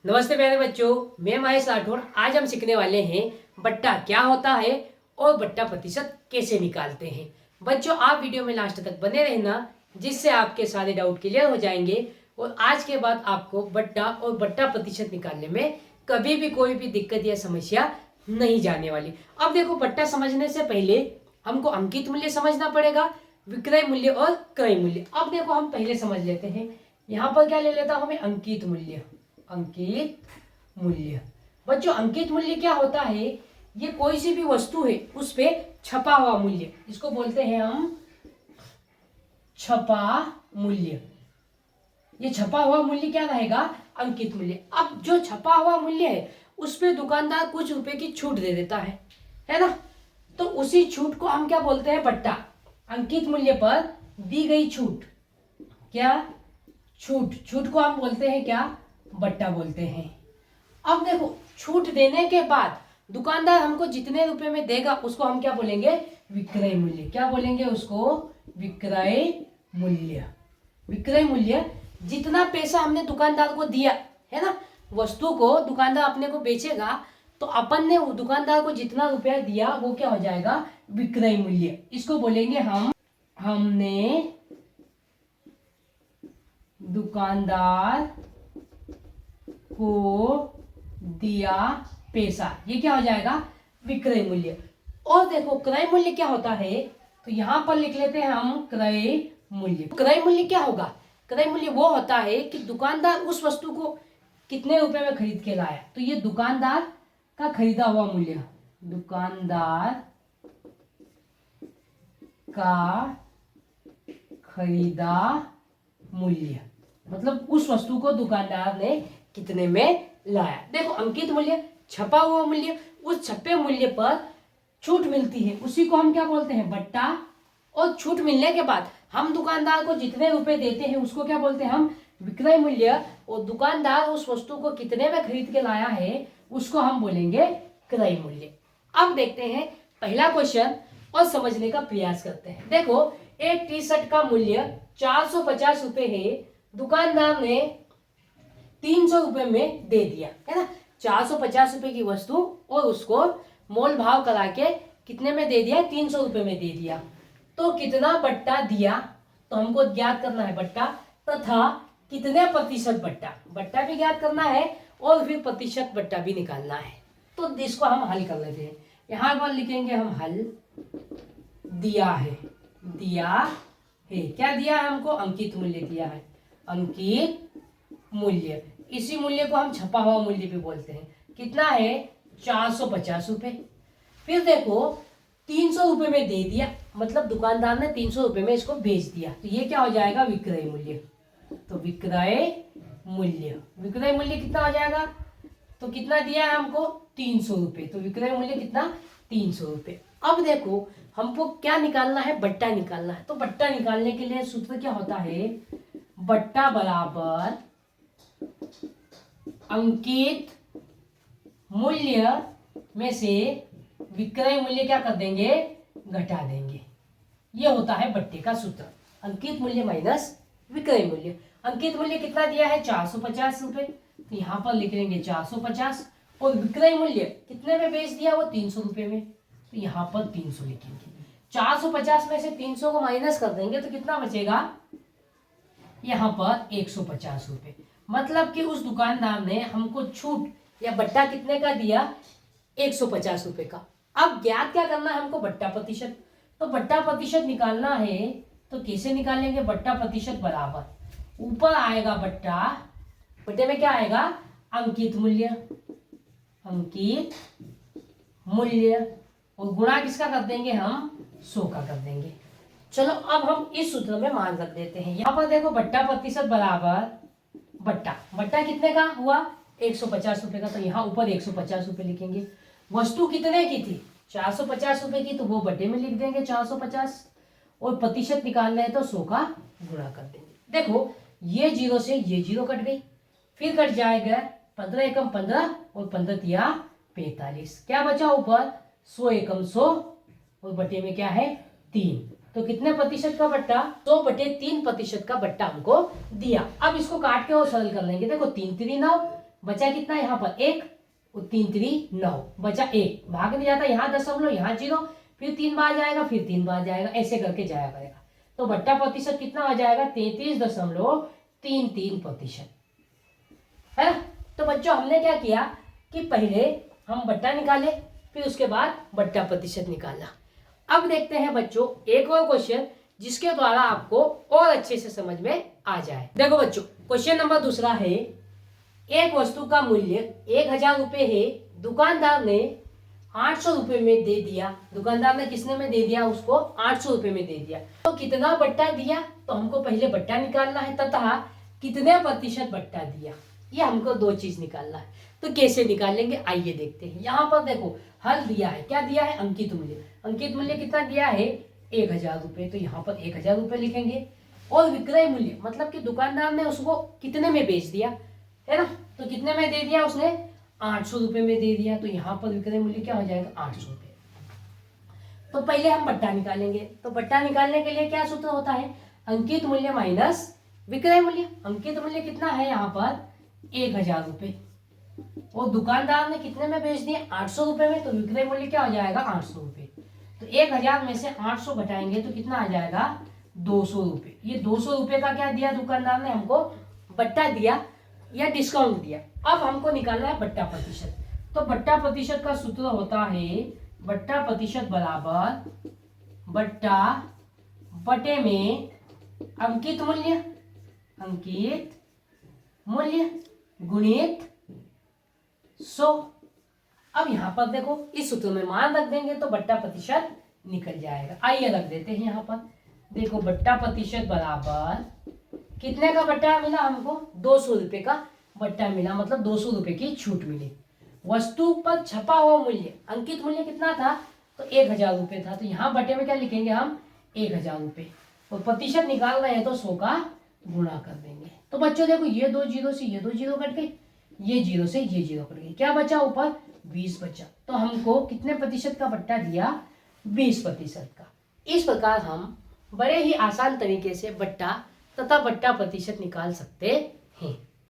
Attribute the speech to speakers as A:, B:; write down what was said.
A: नमस्ते प्यारे बच्चों, मैं महेश राठौर। आज हम सीखने वाले हैं बट्टा क्या होता है और बट्टा प्रतिशत कैसे निकालते हैं। बच्चों, आप वीडियो में लास्ट तक बने रहना, जिससे आपके सारे डाउट क्लियर हो जाएंगे और आज के बाद आपको बट्टा और बट्टा प्रतिशत निकालने में कभी भी कोई भी दिक्कत या समस्या नहीं जाने वाली। अब देखो, बट्टा समझने से पहले हमको अंकित मूल्य समझना पड़ेगा, विक्रय मूल्य और क्रय मूल्य। अब देखो, हम पहले समझ लेते हैं। यहाँ पर क्या ले लेता हूं मैं? अंकित मूल्य। अंकित मूल्य बच्चों, अंकित मूल्य क्या होता है? ये कोई सी भी वस्तु है उस पे छपा हुआ मूल्य, इसको बोलते हैं हम छपा मूल्य। ये छपा हुआ मूल्य क्या रहेगा? अंकित मूल्य। अब जो छपा हुआ मूल्य है उस पे दुकानदार कुछ रुपए की छूट दे देता है ना? तो उसी छूट को हम क्या बोलते हैं? बट्टा। अंकित मूल्य पर दी गई छूट, क्या छूट को हम बोलते हैं क्या? बट्टा बोलते हैं। अब देखो, छूट देने के बाद दुकानदार हमको जितने रुपए में देगा उसको हम क्या बोलेंगे? विक्रय मूल्य। क्या बोलेंगे उसको? विक्रय मूल्य। विक्रय मूल्य, जितना पैसा हमने दुकानदार को दिया है ना, वस्तु को दुकानदार अपने को बेचेगा, तो अपन ने दुकानदार को जितना रुपया दिया वो क्या हो जाएगा? विक्रय मूल्य। इसको बोलेंगे हमने दुकानदार को दिया पैसा, ये क्या हो जाएगा? विक्रय मूल्य। और देखो, क्रय मूल्य क्या होता है? तो यहां पर लिख लेते हैं हम क्रय मूल्य। क्रय मूल्य क्या होगा? क्रय मूल्य वो होता है कि दुकानदार उस वस्तु को कितने रुपए में खरीद के लाया, तो ये दुकानदार का खरीदा हुआ मूल्य। दुकानदार का खरीदा मूल्य मतलब उस वस्तु को दुकानदार ने कितने में लाया। देखो, अंकित मूल्य, छपा हुआ मूल्य, उस छपे मूल्य पर छूट मिलती है उसी को हम क्या बोलते हैं? बट्टा। और छूट मिलने के बाद हम दुकानदार को जितने रुपए देते हैं उसको क्या बोलते हैं? हम विक्रय मूल्य। और दुकानदार उस वस्तु को कितने में खरीद के लाया है उसको हम बोलेंगे क्रय मूल्य। अब देखते हैं पहला क्वेश्चन और समझने का प्रयास करते हैं। देखो, एक टी शर्ट का मूल्य 450 रुपए है, दुकानदार ने 300 रुपए में दे दिया, है ना? 450 रुपए की वस्तु और उसको मोल भाव करा के कितने में दे दिया? 300 रुपए में दे दिया। तो कितना बट्टा दिया? तो हमको ज्ञात करना है बट्टा, तथा कितने प्रतिशत बट्टा। बट्टा भी ज्ञात करना है और फिर प्रतिशत बट्टा भी निकालना है। तो इसको हम हल कर लेते हैं। यहां पर लिखेंगे हम हल। दिया है क्या दिया है हमको? अंकित मूल्य दिया है, अंकित मूल्य। इसी मूल्य को हम छपा हुआ मूल्य भी बोलते हैं। कितना है? 450 रुपए। फिर देखो, 300 रुपए में दे दिया, मतलब दुकानदार ने 300 रुपए में इसको बेच दिया, तो ये क्या हो जाएगा? विक्रय मूल्य। तो विक्रय मूल्य कितना हो जाएगा? तो कितना दिया है हमको? 300 रुपए। तो विक्रय मूल्य कितना? 300 रुपए। अब देखो, हमको क्या निकालना है? बट्टा निकालना है। तो बट्टा निकालने के लिए सूत्र क्या होता है? बट्टा बराबर अंकित मूल्य में से विक्रय मूल्य क्या कर देंगे? घटा देंगे। ये होता है बट्टे का सूत्र, अंकित मूल्य माइनस विक्रय मूल्य। अंकित मूल्य कितना दिया है? 450 रुपए। तो यहाँ पर लिख लेंगे 450। और विक्रय मूल्य कितने में बेच दिया? वो 300 रुपए में। तो यहाँ पर 300 लिखेंगे। 450 में से 300 को माइनस कर देंगे तो कितना बचेगा? यहाँ पर 150 रुपए। मतलब कि उस दुकानदार ने हमको छूट या बट्टा कितने का दिया? 150 रुपए का। अब ज्ञात क्या करना है हमको? बट्टा प्रतिशत। तो बट्टा प्रतिशत निकालना है, तो कैसे निकालेंगे? बट्टा प्रतिशत बराबर ऊपर आएगा बट्टा, बट्टे में क्या आएगा? अंकित मूल्य और गुणा किसका कर देंगे? हम 100 का कर देंगे। चलो, अब हम इस सूत्र में मान रख देते हैं। यहाँ पर देखो, बट्टा प्रतिशत बराबर बट्टा कितने का हुआ? 150 रुपए का। तो यहाँ ऊपर 150 रुपए लिखेंगे। वस्तु कितने की थी? 450 रुपए की, तो वो बट्टे में लिख देंगे 450। और प्रतिशत निकालना है तो 100 का गुणा कर देंगे। देखो, ये 0 से ये 0 कट गई, फिर कट जाएगा 15 एकम 15 और 15 तिया 45। क्या बचा ऊपर? 100 एकम 100 और बटे में क्या है? 3। तो कितने प्रतिशत का बट्टा? 100/3 प्रतिशत का बट्टा हमको दिया। अब इसको काट के और सरल कर लेंगे। देखो, 3 3 9, बचा कितना यहाँ पर 1, 3 3 9, बचा 1, भाग नहीं जाता, यहाँ दशमलव, यहाँ 0, फिर 3 बार जाएगा, फिर 3 बार जाएगा, ऐसे करके जाया करेगा। तो बट्टा प्रतिशत कितना आ जाएगा 33.33%, है ना। तो बच्चों हमने क्या किया कि पहले हम बट्टा निकाले, फिर उसके बाद बट्टा प्रतिशत निकाला। अब देखते हैं बच्चों एक और क्वेश्चन जिसके द्वारा आपको और अच्छे से समझ में आ जाए। देखो बच्चों क्वेश्चन नंबर दूसरा है, एक वस्तु का मूल्य 1000 रुपये है, दुकानदार ने 800 रुपये में दे दिया। दुकानदार ने किसने में दे दिया, उसको 800 रुपये में दे दिया। तो कितना बट्टा दिया, तो हमको पहले बट्टा निकालना है तथा कितने प्रतिशत बट्टा दिया, ये हमको दो चीज निकालना है। तो कैसे निकालेंगे आइए देखते हैं। यहाँ पर देखो हल दिया है, क्या दिया है, अंकित मूल्य। अंकित मूल्य कितना दिया है 1000 रुपये, तो यहाँ पर 1000 रुपये लिखेंगे। और विक्रय मूल्य मतलब कि दुकानदार ने उसको कितने में बेच दिया, है ना, तो कितने में दे दिया उसने 800 रुपये में दे दिया। तो यहाँ पर विक्रय मूल्य क्या हो जाएगा 800 रुपये। तो पहले हम बट्टा निकालेंगे। तो बट्टा निकालने के लिए क्या सूत्र होता है, अंकित मूल्य माइनस विक्रय मूल्य। अंकित मूल्य कितना है यहाँ पर 1000 रुपये, और दुकानदार ने कितने में बेच दिए 800 रुपये में, तो विक्रय मूल्य क्या हो जाएगा 800 रुपये। तो 1000 में से 800 घटाएंगे तो कितना आ जाएगा 200 रुपये। ये 200 रुपये का क्या दिया दुकानदार ने हमको, बट्टा दिया या डिस्काउंट दिया। अब हमको निकालना है बट्टा प्रतिशत। तो बट्टा प्रतिशत का सूत्र होता है बट्टा प्रतिशत बराबर बट्टा बटे में अंकित मूल्य, अंकित मूल्य गुणित 100। अब यहाँ पर देखो इस सूत्र में मान रख देंगे तो बट्टा प्रतिशत निकल जाएगा। आइए रख देते हैं यहाँ पर। देखो बट्टा प्रतिशत बराबर कितने का बट्टा मिला हमको 200 रुपये का बट्टा मिला, मतलब 200 रुपये की छूट मिली। वस्तु पर छपा हुआ मूल्य, अंकित मूल्य कितना था, तो 1000 रुपये था। तो यहाँ बट्टे में क्या लिखेंगे हम 1000 रुपये, और प्रतिशत निकाल रहे हैं तो 100 का गुणा कर देंगे। तो बच्चों देखो ये 2 जीरो से ये 2 जीरो कट गए, ये जीरो से ये जीरो कट गए, क्या बचा ऊपर 20 बचा। तो हमको कितने प्रतिशत का बट्टा दिया 20% का। इस प्रकार हम बड़े ही आसान तरीके से बट्टा तथा बट्टा प्रतिशत निकाल सकते हैं।